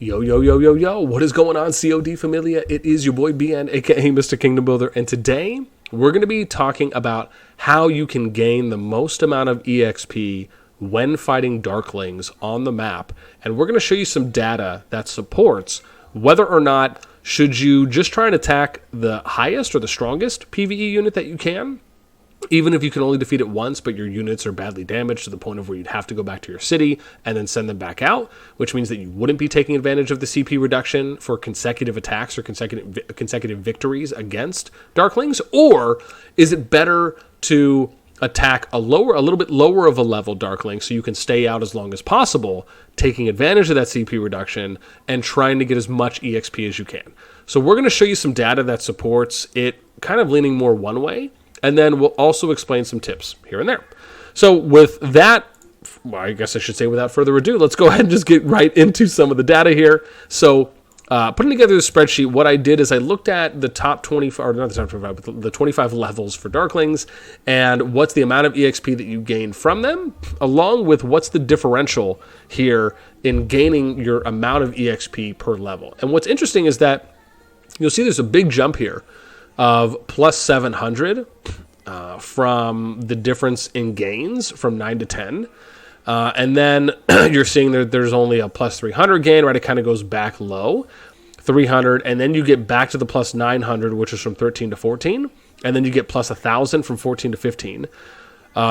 Yo, yo, yo, yo, yo, what is going on, COD Familia? It is your boy BN, aka Mr. Kingdom Builder, and today we're going to be talking about how you can gain the most amount of EXP when fighting darklings on the map, and we're going to show you some data that supports whether or not should you just try and attack the highest or the strongest PvE unit that you can, even if you can only defeat it once, but your units are badly damaged to the point of where you'd have to go back to your city and then send them back out, which means that you wouldn't be taking advantage of the CP reduction for consecutive attacks or consecutive victories against darklings. Or is it better to attack a little bit lower of a level darkling so you can stay out as long as possible, taking advantage of that CP reduction and trying to get as much EXP as you can? So we're going to show you some data that supports it, kind of leaning more one way. And then we'll also explain some tips here and there. So with that, well, I guess I should say without further ado, let's go ahead and just get right into some of the data here. So putting together the spreadsheet, what I did is I looked at the top 25, or not the top 25, but the 25 levels for darklings, and what's the amount of EXP that you gain from them, along with what's the differential here in gaining your amount of EXP per level. And what's interesting is that you'll see there's a big jump here of plus 700 from the difference in gains from 9 to 10. And then you're seeing that there's only a plus 300 gain, right? It kind of goes back low, 300. And then you get back to the plus 900, which is from 13 to 14. And then you get plus 1,000 from 14 to 15.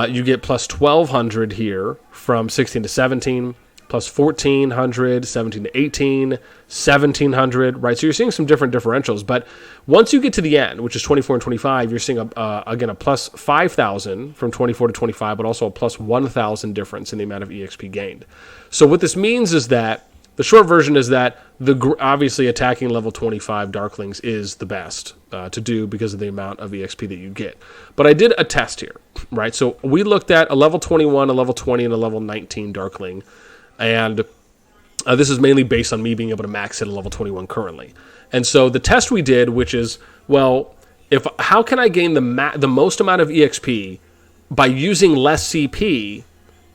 You get plus 1,200 here from 16 to 17. Plus 1,400, 17 to 18, 1,700, right? So you're seeing some different differentials. But once you get to the end, which is 24 and 25, you're seeing, again, a plus 5,000 from 24 to 25, but also a plus 1,000 difference in the amount of EXP gained. So what this means is that, the short version is that obviously attacking level 25 darklings is the best to do because of the amount of EXP that you get. But I did a test here, right? So we looked at a level 21, a level 20, and a level 19 darkling. And this is mainly based on me being able to max at a level 21 currently. And so the test we did, which is, well, how can I gain the most amount of EXP by using less CP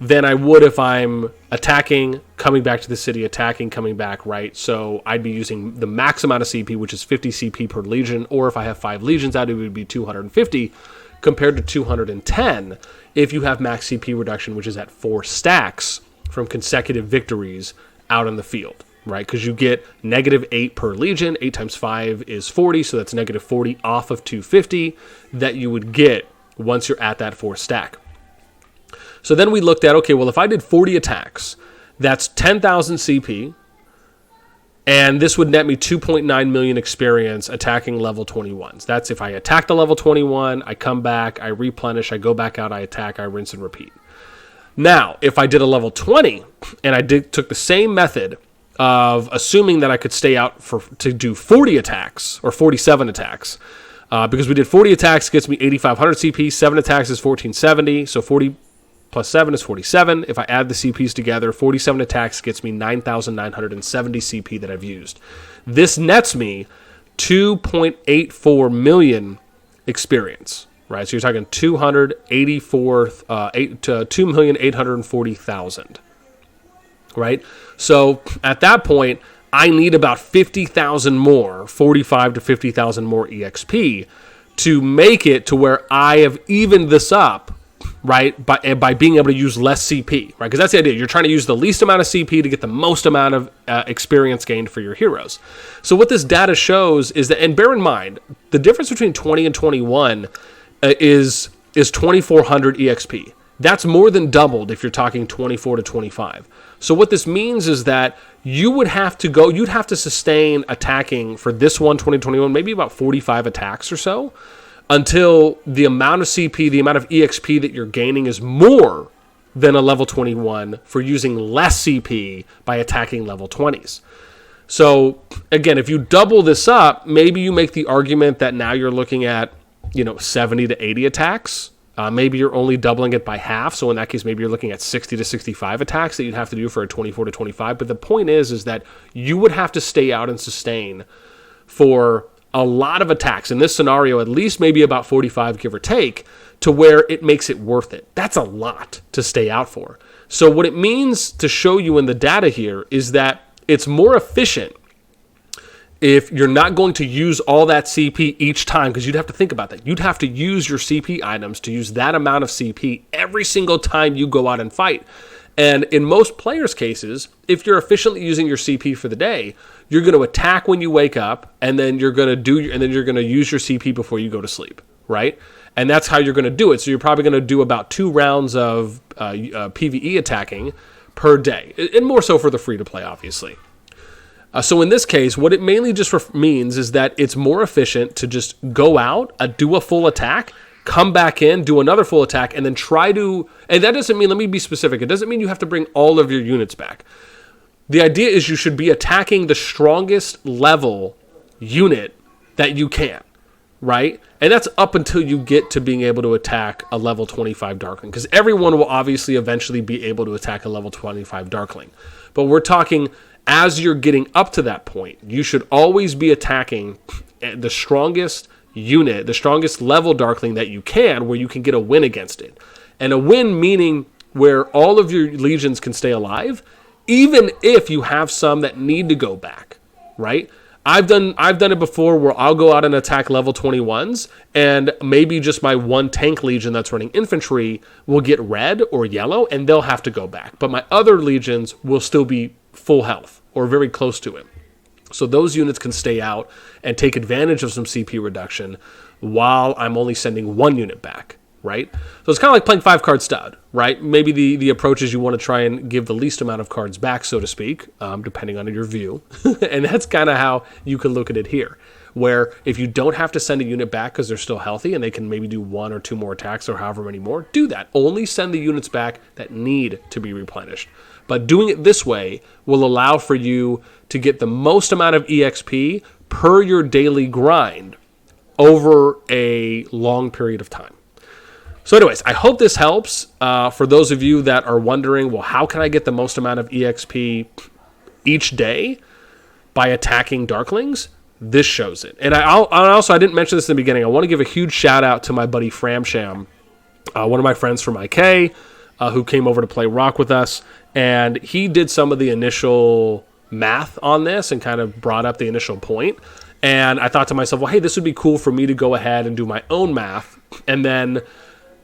than I would if I'm attacking, coming back to the city, attacking, coming back, right? So I'd be using the max amount of CP, which is 50 CP per legion, or if I have 5 legions out, it would be 250 compared to 210 if you have max CP reduction, which is at 4 stacks from consecutive victories out in the field, right? Because you get -8 per legion. 8 times 5 is 40, so that's -40 off of 250 that you would get once you're at that 4 stack. So then we looked at, okay, well, if I did 40 attacks, that's 10,000 CP, and this would net me 2.9 million experience attacking level 21s. That's if I attack the level 21, I come back, I replenish, I go back out, I attack, I rinse and repeat. Now, if I did a level 20 and I took the same method of assuming that I could stay out to do 40 attacks or 47 attacks, because we did 40 attacks gets me 8,500 CP, 7 attacks is 1,470, so 40 plus 7 is 47. If I add the CPs together, 47 attacks gets me 9,970 CP that I've used. This nets me 2.84 million experience. Right, so you're talking 2,840,000, right? So at that point, I need about 50,000 more, 45 to 50,000 more EXP to make it to where I have evened this up, right? By being able to use less CP, right? Because that's the idea. You're trying to use the least amount of CP to get the most amount of experience gained for your heroes. So what this data shows is that, and bear in mind, the difference between 20 and 21 is 2,400 EXP. That's more than doubled if you're talking 24 to 25. So what this means is that you'd have to sustain attacking for this one, 2021, maybe about 45 attacks or so, until the amount of CP, the amount of EXP that you're gaining is more than a level 21 for using less CP by attacking level 20s. So again, if you double this up, maybe you make the argument that now you're looking at 70 to 80 attacks. Maybe you're only doubling it by half. So in that case, maybe you're looking at 60 to 65 attacks that you'd have to do for a 24 to 25. But the point is that you would have to stay out and sustain for a lot of attacks. In this scenario, at least maybe about 45, give or take, to where it makes it worth it. That's a lot to stay out for. So what it means to show you in the data here is that it's more efficient if you're not going to use all that CP each time, because you'd have to think about that. You'd have to use your CP items to use that amount of CP every single time you go out and fight. And in most players' cases, if you're efficiently using your CP for the day, you're going to attack when you wake up, and then you're going to use your CP before you go to sleep, right? And that's how you're going to do it. So you're probably going to do about 2 rounds of PvE attacking per day, and more so for the free-to-play, obviously. So in this case, what it mainly just means is that it's more efficient to just go out, do a full attack, come back in, do another full attack, and then try to... And that doesn't mean, let me be specific, it doesn't mean you have to bring all of your units back. The idea is you should be attacking the strongest level unit that you can, right? And that's up until you get to being able to attack a level 25 Darkling, because everyone will obviously eventually be able to attack a level 25 Darkling. But we're talking... As you're getting up to that point, you should always be attacking the strongest unit, the strongest level Darkling that you can, where you can get a win against it. And a win meaning where all of your legions can stay alive, even if you have some that need to go back, right? I've done it before where I'll go out and attack level 21s, and maybe just my one tank legion that's running infantry will get red or yellow, and they'll have to go back. But my other legions will still be full health or very close to it. So those units can stay out and take advantage of some CP reduction while I'm only sending 1 unit back, right? So it's kind of like playing 5-card stud, right? Maybe the approach is you want to try and give the least amount of cards back, so to speak, depending on your view. And that's kind of how you can look at it here, where if you don't have to send a unit back because they're still healthy and they can maybe do 1 or 2 more attacks or however many more, do that. Only send the units back that need to be replenished. But doing it this way will allow for you to get the most amount of EXP per your daily grind over a long period of time. So anyways, I hope this helps. For those of you that are wondering, well, how can I get the most amount of EXP each day by attacking Darklings? This shows it. And I didn't mention this in the beginning. I want to give a huge shout out to my buddy Framsham, one of my friends from IK, who came over to play Rock with us. And he did some of the initial math on this and kind of brought up the initial point. And I thought to myself, well, hey, this would be cool for me to go ahead and do my own math and then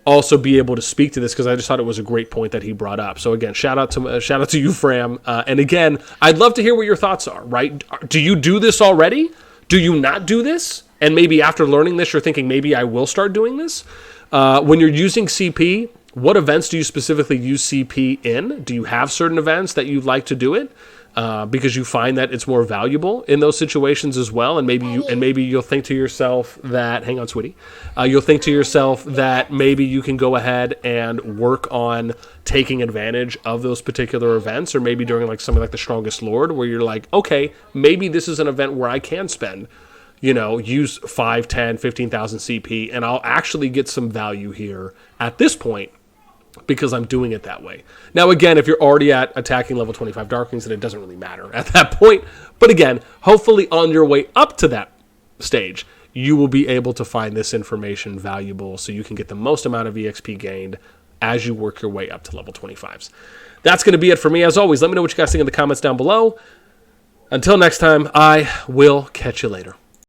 also be able to speak to this, because I just thought it was a great point that he brought up. So again, shout out to you, Fram. And again, I'd love to hear what your thoughts are, right? Do you do this already? Do you not do this? And maybe after learning this, you're thinking, maybe I will start doing this. When you're using CP, what events do you specifically use CP in? Do you have certain events that you'd like to do it because you find that it's more valuable in those situations as well? And maybe you'll think to yourself that, hang on, sweetie, you'll think to yourself that maybe you can go ahead and work on taking advantage of those particular events, or maybe during like something like the Strongest Lord, where you're like, okay, maybe this is an event where I can spend, use 5, 10, 15,000 CP, and I'll actually get some value here at this point, because I'm doing it that way. Now, again, if you're already at attacking level 25 Darklings, then it doesn't really matter at that point. But again, hopefully on your way up to that stage, you will be able to find this information valuable so you can get the most amount of EXP gained as you work your way up to level 25s. That's going to be it for me. As always, let me know what you guys think in the comments down below. Until next time, I will catch you later.